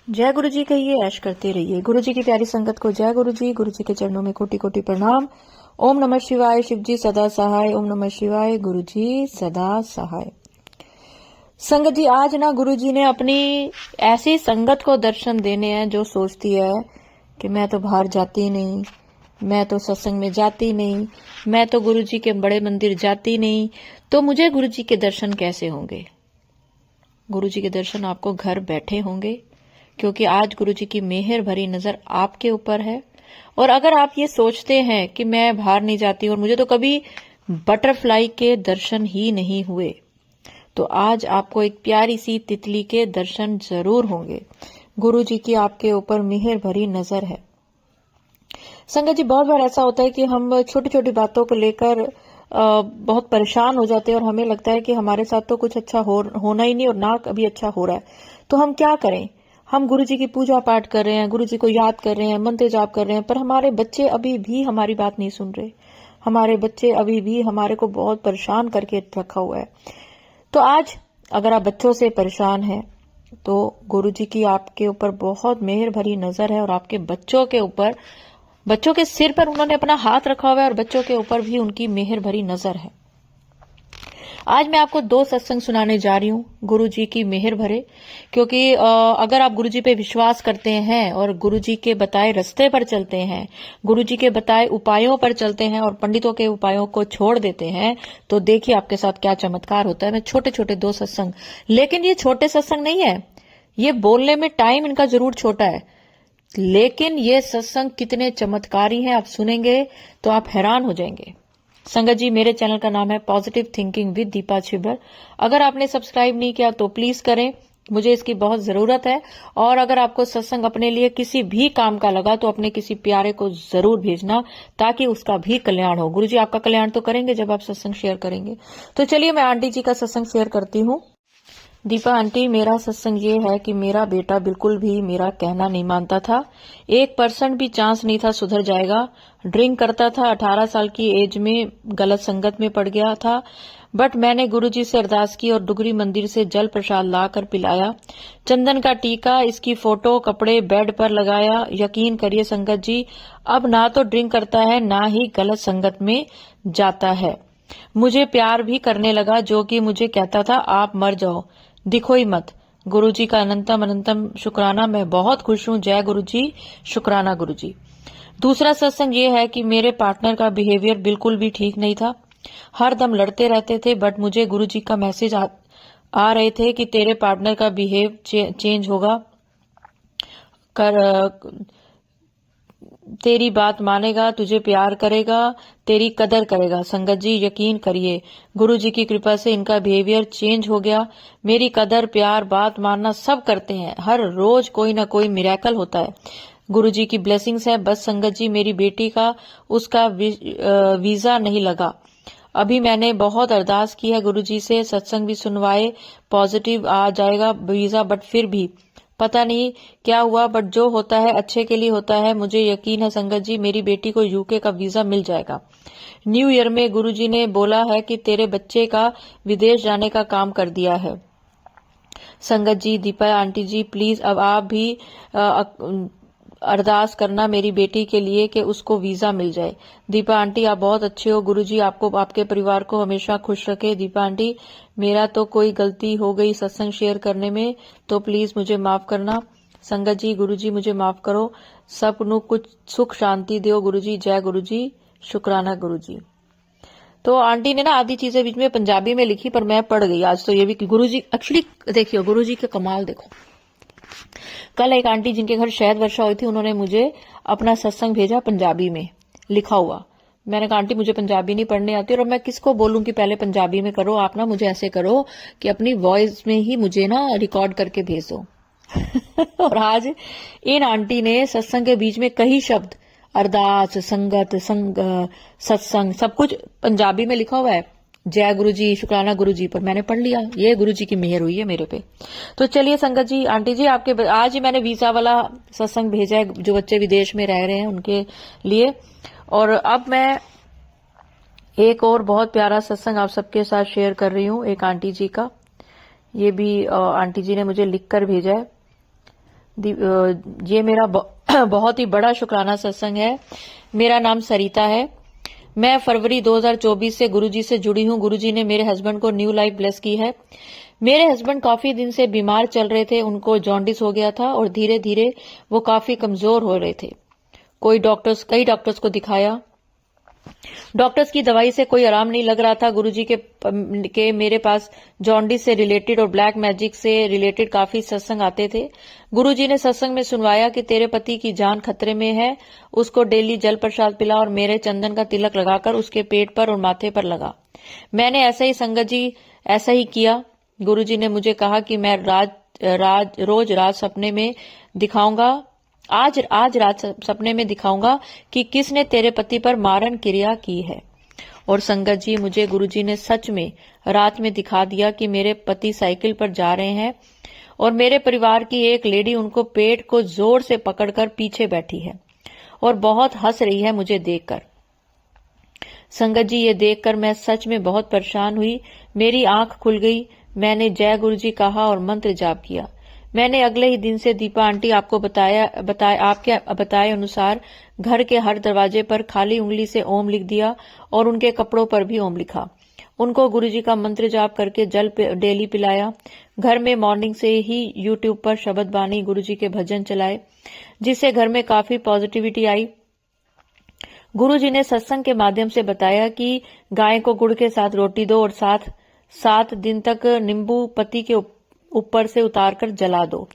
जय गुरु जी कहिए, ऐश करते रहिए। गुरु जी की प्यारी संगत को जय गुरु जी के चरणों में कोटि कोटि प्रणाम। ओम नमः शिवाय, शिव जी सदा सहाय। ओम नमः शिवाय, गुरु जी सदा सहाय। संगत जी, आज ना गुरु जी ने अपनी ऐसी संगत को दर्शन देने हैं जो सोचती है कि मैं तो बाहर जाती नहीं, मैं तो सत्संग में जाती नहीं, मैं तो गुरु जी के बड़े मंदिर जाती नहीं, तो मुझे गुरु जी के दर्शन कैसे होंगे। गुरु जी के दर्शन आपको घर बैठे होंगे, क्योंकि आज गुरु जी की मेहर भरी नजर आपके ऊपर है। और अगर आप ये सोचते हैं कि मैं बाहर नहीं जाती और मुझे तो कभी बटरफ्लाई के दर्शन ही नहीं हुए, तो आज आपको एक प्यारी सी तितली के दर्शन जरूर होंगे। गुरु जी की आपके ऊपर मेहर भरी नजर है। संगत जी, बहुत बार ऐसा होता है कि हम छोटी छोटी बातों को लेकर बहुत परेशान हो जाते हैं और हमें लगता है कि हमारे साथ तो कुछ अच्छा होना ही नहीं और ना कभी अच्छा हो रहा है। तो हम क्या करें? हम गुरु जी की पूजा पाठ कर रहे हैं, गुरु जी को याद कर रहे हैं, मंत्र जाप कर रहे हैं, पर हमारे बच्चे अभी भी हमारी बात नहीं सुन रहे। हमारे बच्चे अभी भी हमारे को बहुत परेशान करके रखा हुआ है। तो आज अगर आप बच्चों से परेशान हैं, तो गुरु जी की आपके ऊपर बहुत मेहर भरी नजर है और आपके बच्चों के ऊपर, बच्चों के सिर पर उन्होंने अपना हाथ रखा हुआ है और बच्चों के ऊपर भी उनकी मेहर भरी नजर है। आज मैं आपको 2 सत्संग सुनाने जा रही हूँ गुरु जी की मेहर भरे, क्योंकि अगर आप गुरु जी पे विश्वास करते हैं और गुरु जी के बताए रास्ते पर चलते हैं, गुरु जी के बताए उपायों पर चलते हैं और पंडितों के उपायों को छोड़ देते हैं, तो देखिए आपके साथ क्या चमत्कार होता है। मैं छोटे छोटे 2 सत्संग, लेकिन ये छोटे सत्संग नहीं है, ये बोलने में टाइम इनका जरूर छोटा है, लेकिन ये सत्संग कितने चमत्कारी हैं, आप सुनेंगे तो आप हैरान हो जाएंगे। संगत जी, मेरे चैनल का नाम है positive thinking with Deepa Chhibber. अगर आपने सब्सक्राइब नहीं किया तो प्लीज करें, मुझे इसकी बहुत जरूरत है। और अगर आपको सत्संग अपने लिए किसी भी काम का लगा तो अपने किसी प्यारे को जरूर भेजना, ताकि उसका भी कल्याण हो। गुरुजी आपका कल्याण तो करेंगे जब आप सत्संग शेयर करेंगे। तो चलिए मैं आंटी जी का सत्संग शेयर करती हूँ। दीपा आंटी, मेरा सत्संग ये है कि मेरा बेटा बिल्कुल भी मेरा कहना नहीं मानता था। 1% भी चांस नहीं था सुधर जाएगा। ड्रिंक करता था, 18 साल की एज में गलत संगत में पड़ गया था। बट मैंने गुरुजी से अरदास की और डुगरी मंदिर से जल प्रसाद लाकर पिलाया। चंदन का टीका, इसकी फोटो, कपड़े बेड पर लगाया। यकीन करिए संगत जी, अब ना तो ड्रिंक करता है, ना ही गलत संगत में जाता है। मुझे प्यार भी करने लगा, जो कि मुझे कहता था आप मर जाओ, दिखो ही मत। गुरुजी का अनंतम अनंतम शुक्राना, मैं बहुत खुश हूँ। जय गुरुजी, शुक्राना गुरुजी। दूसरा सत्संग ये है कि मेरे पार्टनर का बिहेवियर बिल्कुल भी ठीक नहीं था, हर दम लड़ते रहते थे। बट मुझे गुरुजी का मैसेज आ रहे थे कि तेरे पार्टनर का बिहेव चेंज होगा, तेरी बात मानेगा, तुझे प्यार करेगा, तेरी कदर करेगा। संगत जी यकीन करिए, गुरु जी की कृपा से इनका बिहेवियर चेंज हो गया। मेरी कदर, प्यार, बात मानना सब करते हैं। हर रोज कोई ना कोई मिरेकल होता है। गुरु जी की ब्लेसिंग्स है। बस संगत जी, मेरी बेटी का उसका वीजा नहीं लगा। अभी मैंने बहुत अरदास की है गुरु जी से, सत्संग भी सुनवाए, पॉजिटिव आ जाएगा वीजा, बट फिर भी पता नहीं क्या हुआ। बट जो होता है अच्छे के लिए होता है। मुझे यकीन है संगत जी, मेरी बेटी को यूके का वीजा मिल जाएगा। न्यू ईयर में गुरुजी ने बोला है कि तेरे बच्चे का विदेश जाने का काम कर दिया है। संगत जी, दीपा आंटी जी, प्लीज अब आप भी अरदास करना मेरी बेटी के लिए कि उसको वीजा मिल जाए। दीपा आंटी, आप बहुत अच्छे हो। गुरुजी आपको, आपके परिवार को हमेशा खुश रखे। दीपा आंटी, मेरा तो कोई गलती हो गई सत्संग शेयर करने में, तो प्लीज मुझे माफ करना। संगत जी, गुरुजी मुझे माफ करो, सबनु कुछ सुख शांति दो गुरुजी। जय गुरुजी, शुक्राना गुरुजी। तो आंटी ने ना आधी चीजें बीच में पंजाबी में लिखी, पर मैं पढ़ गई आज। तो ये भी गुरुजी, एक्चुअली देखियो गुरुजी के कमाल देखो। कल एक आंटी जिनके घर शहद वर्षा हुई थी, उन्होंने मुझे अपना सत्संग भेजा पंजाबी में लिखा हुआ। मैंने कहा आंटी मुझे पंजाबी नहीं पढ़ने आती, और मैं किसको बोलूं कि पहले पंजाबी में करो। आप ना मुझे ऐसे करो कि अपनी वॉइस में ही मुझे ना रिकॉर्ड करके भेज दो। और आज इन आंटी ने सत्संग के बीच में कई शब्द, अरदास, संगत, सत्संग, सब कुछ पंजाबी में लिखा हुआ है। जय गुरु जी, शुक्राना गुरु जी, पर मैंने पढ़ लिया। ये गुरु जी की मेहर हुई है मेरे पे। तो चलिए संगत जी, आंटी जी आपके आज ही मैंने वीजा वाला सत्संग भेजा है, जो बच्चे विदेश में रह रहे हैं उनके लिए। और अब मैं एक और बहुत प्यारा सत्संग आप सबके साथ शेयर कर रही हूँ, एक आंटी जी का। ये भी आंटी जी ने मुझे लिखकर भेजा है। ये मेरा बहुत ही बड़ा शुक्राना सत्संग है। मेरा नाम सरिता है। मैं फरवरी 2024 से गुरुजी से जुड़ी हूँ। गुरुजी ने मेरे हस्बैंड को न्यू लाइफ ब्लेस की है। मेरे हस्बैंड काफी दिन से बीमार चल रहे थे। उनको जॉन्डिस हो गया था और धीरे धीरे वो काफी कमजोर हो रहे थे। कई डॉक्टर्स को दिखाया। डॉक्टर्स की दवाई से कोई आराम नहीं लग रहा था। गुरुजी के मेरे पास जॉन्डिस से रिलेटेड और ब्लैक मैजिक से रिलेटेड काफी सत्संग आते थे। गुरुजी ने सत्संग में सुनवाया कि तेरे पति की जान खतरे में है, उसको डेली जल प्रसाद पिला और मेरे चंदन का तिलक लगाकर उसके पेट पर और माथे पर लगा। मैंने ऐसा ही संगत जी ऐसा ही किया। गुरुजी ने मुझे कहा कि मैं रोज रात सपने में दिखाऊंगा आज रात सपने में दिखाऊंगा कि किसने तेरे पति पर मारण क्रिया की है। और संगत जी, मुझे गुरुजी ने सच में रात में दिखा दिया कि मेरे पति साइकिल पर जा रहे हैं और मेरे परिवार की एक लेडी उनको पेट को जोर से पकड़कर पीछे बैठी है और बहुत हंस रही है मुझे देखकर। संगत जी, ये देखकर मैं सच में बहुत परेशान हुई। मेरी आंख खुल गई। मैंने जय गुरुजी कहा और मंत्र जाप किया। मैंने अगले ही दिन से दीपा आंटी आपको आपके बताए अनुसार घर के हर दरवाजे पर खाली उंगली से ओम लिख दिया और उनके कपड़ों पर भी ओम लिखा। उनको गुरुजी का मंत्र जाप करके जल डेली पिलाया। घर में मॉर्निंग से ही यूट्यूब पर शब्द बानी गुरुजी के भजन चलाए, जिससे घर में काफी पॉजिटिविटी आई। गुरुजी ने सत्संग के माध्यम से बताया कि गाय को गुड़ के साथ रोटी दो और 7 दिन तक नींबू पत्ती के ऊपर से उतारकर जला दो।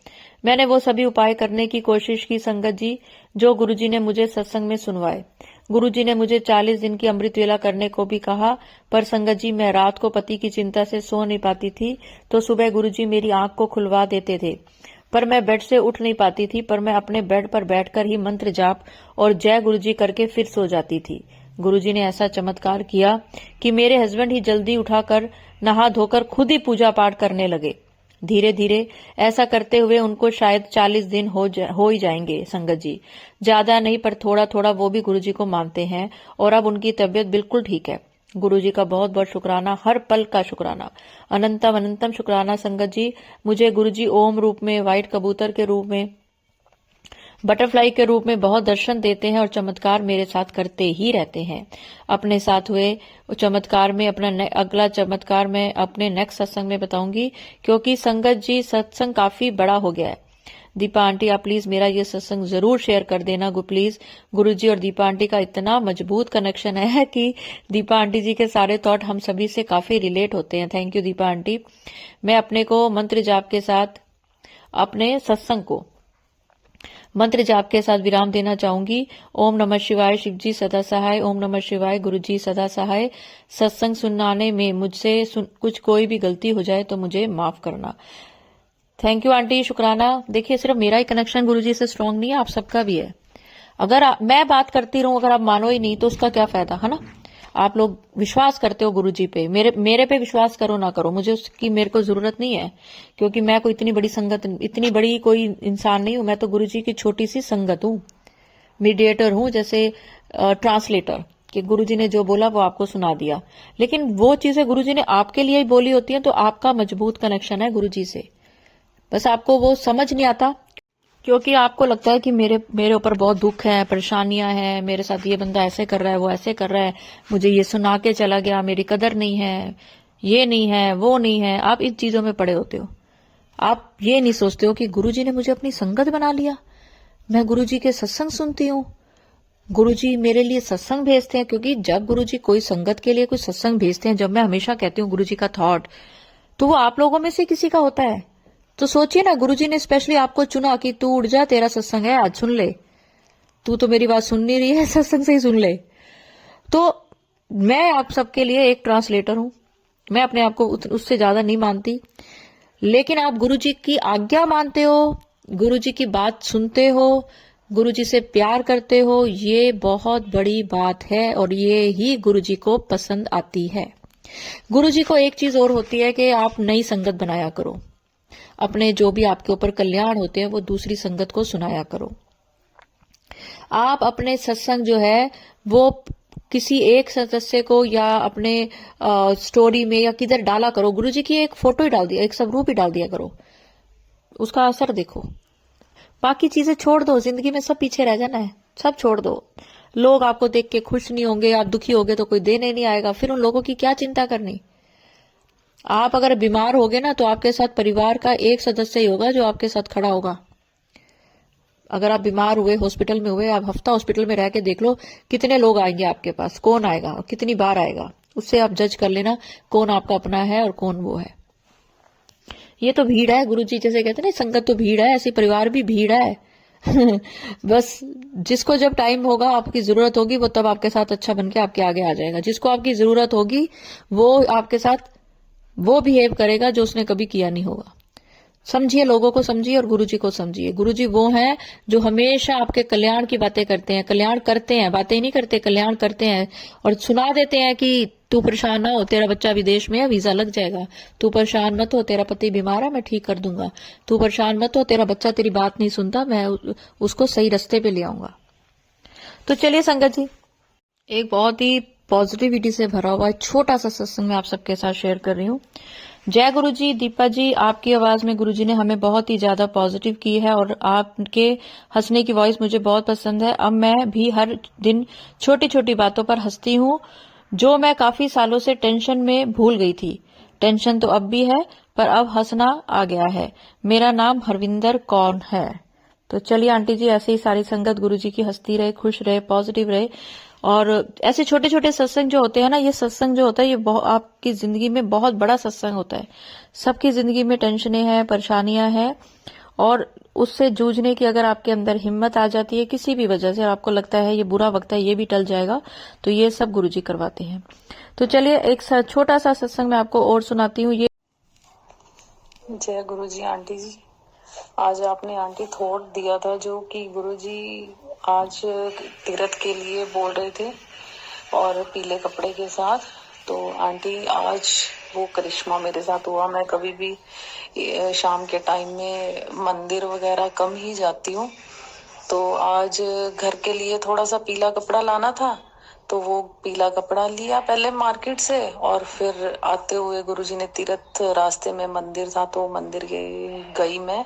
मैंने वो सभी उपाय करने की कोशिश की संगत जी, जो गुरुजी ने मुझे सत्संग में सुनवाए। गुरुजी ने मुझे 40 दिन की अमृत वेला करने को भी कहा, पर संगत जी मैं रात को पति की चिंता से सो नहीं पाती थी, तो सुबह गुरुजी मेरी आंख को खुलवा देते थे, पर मैं बेड से उठ नहीं पाती थी। पर मैं अपने बेड पर बैठकर ही मंत्र जाप और जय गुरुजी करके फिर सो जाती थी। गुरुजी ने ऐसा चमत्कार किया कि मेरे हस्बैंड ही जल्दी उठाकर नहा धोकर खुद ही पूजा पाठ करने लगे। धीरे धीरे ऐसा करते हुए उनको शायद 40 दिन हो ही जाएंगे संगत जी, ज्यादा नहीं, पर थोड़ा थोड़ा वो भी गुरुजी को मानते हैं और अब उनकी तबीयत बिल्कुल ठीक है। गुरुजी का बहुत बहुत शुक्राना, हर पल का शुक्राना, अनंतम अनंतम शुक्राना संगत जी। मुझे गुरुजी ओम रूप में, व्हाइट कबूतर के रूप में, बटरफ्लाई के रूप में बहुत दर्शन देते हैं और चमत्कार मेरे साथ करते ही रहते हैं। अपने साथ हुए चमत्कार में अगला चमत्कार मैं अपने नेक्स्ट सत्संग में बताऊंगी, क्योंकि संगत जी सत्संग काफी बड़ा हो गया है। दीपा आंटी आप प्लीज मेरा ये सत्संग जरूर शेयर कर देना प्लीज। गुरुजी और दीपा आंटी का इतना मजबूत कनेक्शन है कि दीपा आंटी जी के सारे थॉट हम सभी से काफी रिलेट होते हैं। Thank you Deepa aunty. मैं अपने को मंत्र जाप के साथ अपने सत्संग को मंत्र जाप के साथ विराम देना चाहूंगी। ओम नमः शिवाय, शिवजी सदा सहाय। ओम नमः शिवाय, गुरुजी सदा सहाय। सत्संग सुनाने में मुझसे कुछ कोई भी गलती हो जाए तो मुझे माफ करना। थैंक यू आंटी, शुक्राना। देखिए, सिर्फ मेरा ही कनेक्शन गुरुजी से स्ट्रांग नहीं है, आप सबका भी है। अगर मैं बात करती रहूं, अगर आप मानो ही नहीं तो उसका क्या फायदा, है ना। आप लोग विश्वास करते हो गुरुजी पे, मेरे पे विश्वास करो ना करो, मुझे उसकी मेरे को जरूरत नहीं है, क्योंकि मैं कोई इतनी बड़ी संगत, इतनी बड़ी कोई इंसान नहीं हूं। मैं तो गुरुजी की छोटी सी संगत हूं, मीडिएटर हूं, जैसे ट्रांसलेटर, कि गुरुजी ने जो बोला वो आपको सुना दिया। लेकिन वो चीजें गुरुजी ने आपके लिए ही बोली होती हैं, तो आपका मजबूत कनेक्शन है गुरुजी से। बस आपको वो समझ नहीं आता, क्योंकि आपको लगता है कि मेरे ऊपर बहुत दुख है, परेशानियां हैं, मेरे साथ ये बंदा ऐसे कर रहा है, वो ऐसे कर रहा है, मुझे ये सुना के चला गया, मेरी कदर नहीं है, ये नहीं है, वो नहीं है। आप इन चीजों में पड़े होते हो। आप ये नहीं सोचते हो कि गुरुजी ने मुझे अपनी संगत बना लिया, मैं गुरुजी के सत्संग सुनती हूँ, गुरुजी मेरे लिए सत्संग भेजते हैं। क्योंकि जब गुरुजी कोई संगत के लिए कोई सत्संग भेजते हैं, जब मैं हमेशा कहती हूँ गुरुजी का थॉट, तो वो आप लोगों में से किसी का होता है। तो सोचिए ना, गुरुजी ने स्पेशली आपको चुना कि तू उठ जा, तेरा सत्संग है, आज सुन ले, तू तो मेरी बात सुन नहीं रही है, सत्संग से ही सुन ले। तो मैं आप सबके लिए एक ट्रांसलेटर हूं, मैं अपने आप को उससे ज्यादा नहीं मानती। लेकिन आप गुरुजी की आज्ञा मानते हो, गुरुजी की बात सुनते हो, गुरुजी से प्यार करते हो, ये बहुत बड़ी बात है और ये ही गुरुजी को पसंद आती है। गुरुजी को एक चीज और होती है कि आप नई संगत बनाया करो, अपने जो भी आपके ऊपर कल्याण होते हैं वो दूसरी संगत को सुनाया करो। आप अपने सत्संग जो है वो किसी एक सदस्य को या अपने स्टोरी में या किधर डाला करो, गुरुजी की एक फोटो ही डाल दिया, एक स्वरूप ही डाल दिया करो, उसका असर देखो। बाकी चीजें छोड़ दो, जिंदगी में सब पीछे रह जाना है, सब छोड़ दो। लोग आपको देख के खुश नहीं होंगे, आप दुखी होगे तो कोई देने नहीं आएगा, फिर उन लोगों की क्या चिंता करनी। आप अगर बीमार होगे ना तो आपके साथ परिवार का एक सदस्य ही होगा जो आपके साथ खड़ा होगा। अगर आप बीमार हुए, हॉस्पिटल में हुए, आप हफ्ता हॉस्पिटल में रह के देख लो कितने लोग आएंगे आपके पास, कौन आएगा और कितनी बार आएगा, उससे आप जज कर लेना कौन आपका अपना है और कौन वो है। ये तो भीड़ है, गुरुजी जैसे कहते हैं ना, संगत तो भीड़ है, ऐसी परिवार भी भीड़ है। बस जिसको जब टाइम होगा, आपकी जरूरत होगी, वो तब आपके साथ अच्छा बन के आपके आगे आ जाएगा। जिसको आपकी जरूरत होगी वो आपके साथ वो बिहेव करेगा जो उसने कभी किया नहीं होगा। समझिए, लोगों को समझिए और गुरुजी को समझिए। गुरुजी वो हैं जो हमेशा आपके कल्याण की बातें करते हैं, कल्याण करते हैं, बातें नहीं करते, कल्याण करते हैं। और सुना देते हैं कि तू परेशान ना हो, तेरा बच्चा विदेश में है, वीजा लग जाएगा। तू परेशान मत हो, तेरा पति बीमार है, मैं ठीक कर दूंगा। तू परेशान मत हो, तेरा बच्चा तेरी बात नहीं सुनता, मैं उसको सही रास्ते पे ले आऊंगा। तो चलिए संगत जी, एक बहुत ही पॉजिटिविटी से भरा हुआ छोटा सा सत्संग मैं आप सबके साथ शेयर कर रही हूँ। जय गुरु जी। दीपा जी, आपकी आवाज में गुरुजी ने हमें बहुत ही ज्यादा पॉजिटिव की है और आपके हंसने की वॉइस मुझे बहुत पसंद है। अब मैं भी हर दिन छोटी छोटी बातों पर हंसती हूँ, जो मैं काफी सालों से टेंशन में भूल गई थी। टेंशन तो अब भी है, पर अब हंसना आ गया है। मेरा नाम हरविंदर कौर है। तो चलिए आंटी जी, ऐसे ही सारी संगत गुरुजी की हंसती रहे, खुश रहे, पॉजिटिव रहे। और ऐसे छोटे छोटे सत्संग जो होते हैं ना, ये सत्संग जो होता है, ये आपकी जिंदगी में बहुत बड़ा सत्संग होता है। सबकी जिंदगी में टेंशनें हैं, परेशानियां हैं, और उससे जूझने की अगर आपके अंदर हिम्मत आ जाती है किसी भी वजह से, आपको लगता है ये बुरा वक्त है, ये भी टल जाएगा, तो ये सब गुरुजी करवाते हैं। तो चलिए एक छोटा सा सत्संग मैं आपको और सुनाती हूँ। ये जय गुरुजी आंटी जी। आज आपने आंटी थॉट दिया था जो कि गुरुजी आज तीर्थ के लिए बोल रहे थे और पीले कपड़े के साथ। तो आंटी आज वो करिश्मा मेरे साथ हुआ। मैं कभी भी शाम के टाइम में मंदिर वगैरह कम ही जाती हूँ, तो आज घर के लिए थोड़ा सा पीला कपड़ा लाना था, तो वो पीला कपड़ा लिया पहले मार्केट से, और फिर आते हुए गुरुजी ने तीर्थ रास्ते में मंदिर था तो मंदिर गई मैं।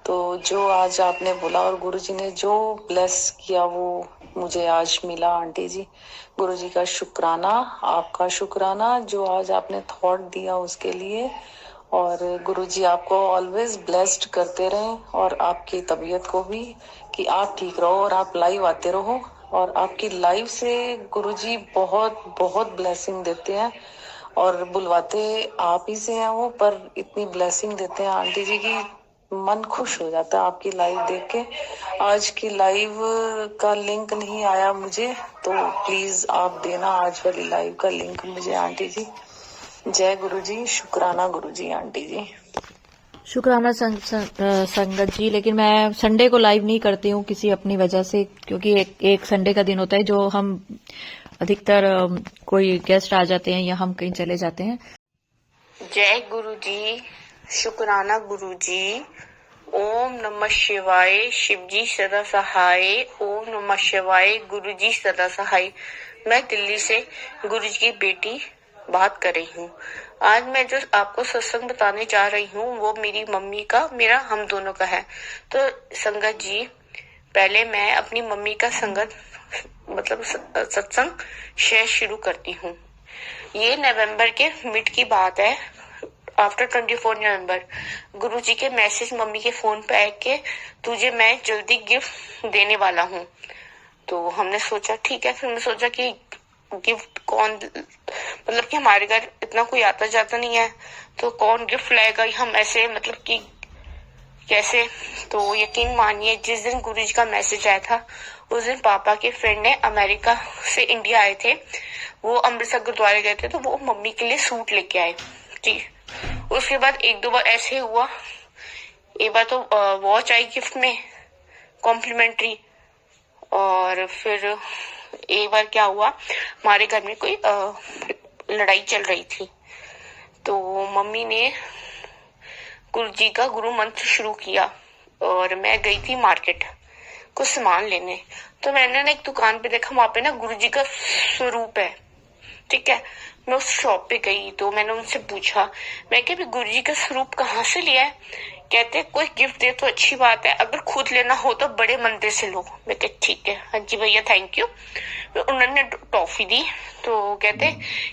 तो जो आज आपने बोला और गुरुजी ने जो ब्लेस किया वो मुझे आज मिला आंटी जी। गुरुजी का शुक्राना, आपका शुक्राना जो आज आपने थॉट दिया उसके लिए। और गुरुजी आपको ऑलवेज ब्लेस्ड करते रहें और आपकी तबीयत को भी, कि आप ठीक रहो और आप लाइव आते रहो। और आपकी लाइफ से गुरुजी बहुत बहुत ब्लेसिंग देते हैं और बुलवाते आप ही से हैं वो, पर इतनी ब्लेसिंग देते हैं आंटी जी की मन खुश हो जाता है आपकी लाइव देख के। आज की लाइव का लिंक नहीं आया मुझे, तो प्लीज आप देना आज वाली लाइव का लिंक मुझे आंटी जी। जय गुरुजी, शुक्राना गुरुजी आंटी जी। शुक्राना संगत जी, लेकिन मैं संडे को लाइव नहीं करती हूँ किसी अपनी वजह से, क्योंकि एक संडे का दिन होता है जो हम अधिकतर कोई गेस्ट आ जाते हैं या हम कहीं चले जाते हैं। जय गुरुजी, शुक्राना गुरुजी। ओम नमः शिवाय, शिवजी सदा सहाय। ओम नमः शिवाय, गुरुजी सदा सहाय। मैं दिल्ली से गुरुजी की बेटी बात कर रही हूँ। आज मैं जो आपको सत्संग बताने जा रही हूँ वो मेरी मम्मी का, मेरा, हम दोनों का है। तो संगत जी, पहले मैं अपनी मम्मी का संगत मतलब सत्संग शेयर शुरू करती हूँ। ये नवंबर के मिड की बात है, आफ्टर 24 नवंबर। गुरुजी के मैसेज मम्मी के फोन पे आए कि तुझे मैं जल्दी गिफ्ट देने वाला हूँ। तो हमने सोचा ठीक है। फिर हमने सोचा कि गिफ्ट कौन, मतलब कि हमारे घर इतना कोई आता जाता नहीं है, तो कौन गिफ्ट लाएगा, हम ऐसे मतलब कि कैसे। तो यकीन मानिए, जिस दिन गुरुजी का मैसेज आया था उस दिन पापा के फ्रेंड ने अमेरिका से इंडिया आए थे, वो अमृतसर गुरुद्वारे गए थे, तो वो मम्मी के लिए सूट लेके आए जी। उसके बाद एक दो बार ऐसे हुआ, एक बार तो वॉच आई गिफ्ट में कॉम्प्लीमेंट्री, और फिर एक बार क्या हुआ, हमारे घर में कोई लड़ाई चल रही थी, तो मम्मी ने गुरुजी का गुरु मंत्र शुरू किया और मैं गई थी मार्केट कुछ सामान लेने। तो मैंने ना एक दुकान पे देखा, वहां पे ना गुरुजी का स्वरूप है, ठीक है। मैं उस शॉप पे गई तो मैंने उनसे पूछा, मैं क्या गुरुजी का स्वरूप कहाँ से लिया है, कहते कोई गिफ्ट दे तो अच्छी बात है, अगर खुद लेना हो तो बड़े मंदिर से लो। मैं कहा ठीक है, हाँ जी भैया थैंक यू। तो उन्होंने टॉफी दी, तो कहते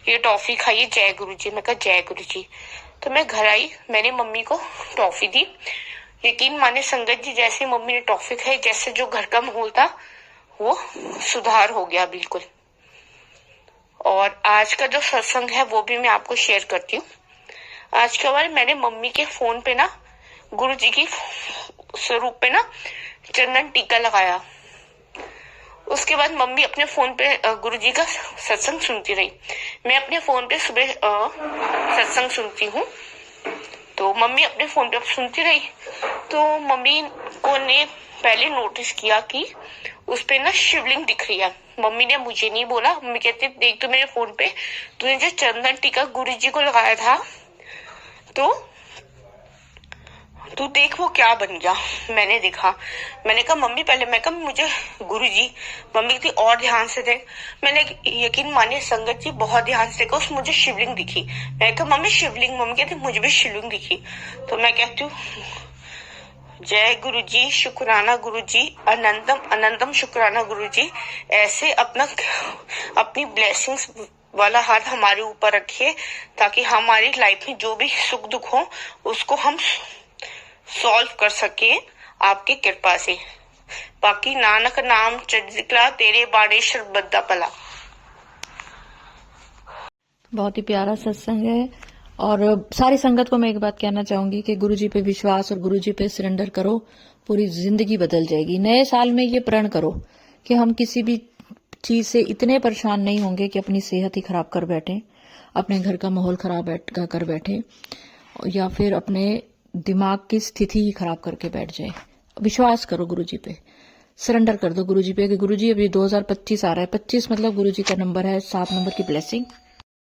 ये टॉफी खाइए जय गुरु जी। मैं कहा जय गुरु जी। तो मैं घर आई, मैंने मम्मी को टॉफी दी। यकीन माने संगत जी, जैसे मम्मी ने टॉफी खाई, जैसे जो घर का माहौल था वो सुधार हो गया बिल्कुल। और आज का जो सत्संग है वो भी मैं आपको शेयर करती हूँ। आज के बार मैंने मम्मी के फोन पे ना गुरु जी की स्वरूप पे ना चंदन टीका लगाया। उसके बाद मम्मी अपने फोन पे गुरु जी का सत्संग सुनती रही। मैं अपने फोन पे सुबह सत्संग सुनती हूँ, तो मम्मी अपने फोन पे सुनती रही। तो मम्मी को ने पहले नोटिस किया कि उस पे ना शिवलिंग दिख रही है। मम्मी ने मुझे नहीं बोला, मम्मी कहती देख तो मेरे फोन पे तूने जो चंदन टीका गुरु जी को लगाया था, तो तू देख वो क्या बन गया। मैंने देखा, मैंने कहा मम्मी पहले, मैं कहा मुझे गुरु जी, मम्मी कहती और ध्यान से देख। मैंने यकीन मानिए संगत जी बहुत ध्यान से देखा, उस मुझे शिवलिंग दिखी। मैं कहा मम्मी शिवलिंग, मम्मी कहती मुझे भी शिवलिंग दिखी। तो मैं कहती हूँ जय गुरु जी, शुक्राना गुरु जी, अनंतम अनंतम शुक्राना गुरु जी। ऐसे अपनी ब्लेसिंग्स वाला हाथ हमारे ऊपर रखिए, ताकि हमारी लाइफ में जो भी सुख दुख हो उसको हम सॉल्व कर सके आपकी कृपा से। बाकी नानक नाम चढ़िकला, तेरे बाणे शरबद्दा पला। बहुत ही प्यारा सत्संग है। और सारी संगत को मैं एक बात कहना चाहूंगी कि गुरुजी पे विश्वास और गुरुजी पे सरेंडर करो, पूरी जिंदगी बदल जाएगी। नए साल में ये प्रण करो कि हम किसी भी चीज से इतने परेशान नहीं होंगे कि अपनी सेहत ही खराब कर बैठे, अपने घर का माहौल खराब कर बैठे, या फिर अपने दिमाग की स्थिति ही खराब करके बैठ जाए। विश्वास करो गुरुजी पे, सरेंडर कर दो गुरुजी पे कि गुरुजी अभी 2025 आ रहा है। 25 मतलब गुरुजी का नंबर है, 7 नंबर की ब्लेसिंग।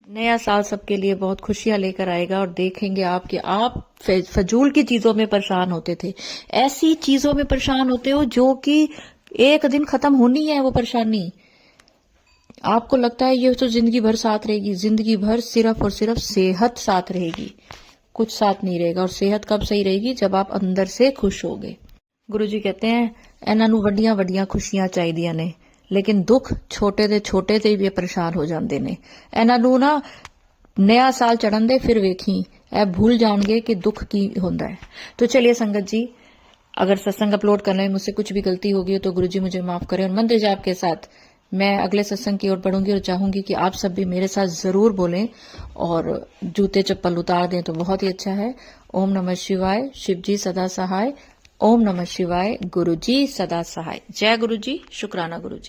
नया साल सबके लिए बहुत खुशियां लेकर आएगा। और देखेंगे आप कि आप फजूल की चीजों में परेशान होते थे, ऐसी चीजों में परेशान होते हो जो कि एक दिन खत्म होनी है। वो परेशानी आपको लगता है ये तो जिंदगी भर साथ रहेगी, जिंदगी भर सिर्फ और सिर्फ सेहत साथ रहेगी, कुछ साथ नहीं रहेगा। और सेहत कब सही रहेगी? जब आप अंदर से खुश होगे। गुरुजी कहते हैं ਇਹਨਾਂ ਨੂੰ ਵੱਡੀਆਂ ਵੱਡੀਆਂ ਖੁਸ਼ੀਆਂ ਚਾਹੀਦੀਆਂ ਨੇ, लेकिन दुख छोटे ਦੇ ਛੋਟੇ ਤੇ ਵੀ ਪਰੇਸ਼ਾਨ ਹੋ ਜਾਂਦੇ ਨੇ। ਇਹਨਾਂ ਨੂੰ ਨਾ नया साल चढ़न दे, फिर वेखी ए भूल जाओगे कि दुख की होता है। तो चलिए संगत जी, अगर सत्संग अपलोड करने में मुझसे कुछ भी गलती होगी तो गुरुजी मुझे माफ करें। और मंत्र जाप के साथ मैं अगले सत्संग की ओर बढ़ूंगी और चाहूंगी कि आप सब भी मेरे साथ जरूर बोलें और जूते चप्पल उतार दें तो बहुत ही अच्छा है। ओम नमः शिवाय, शिव जी सदा सहाय। ओम नमः शिवाय, गुरु जी सदा सहाय। जय गुरु जी, शुक्राना गुरु जी।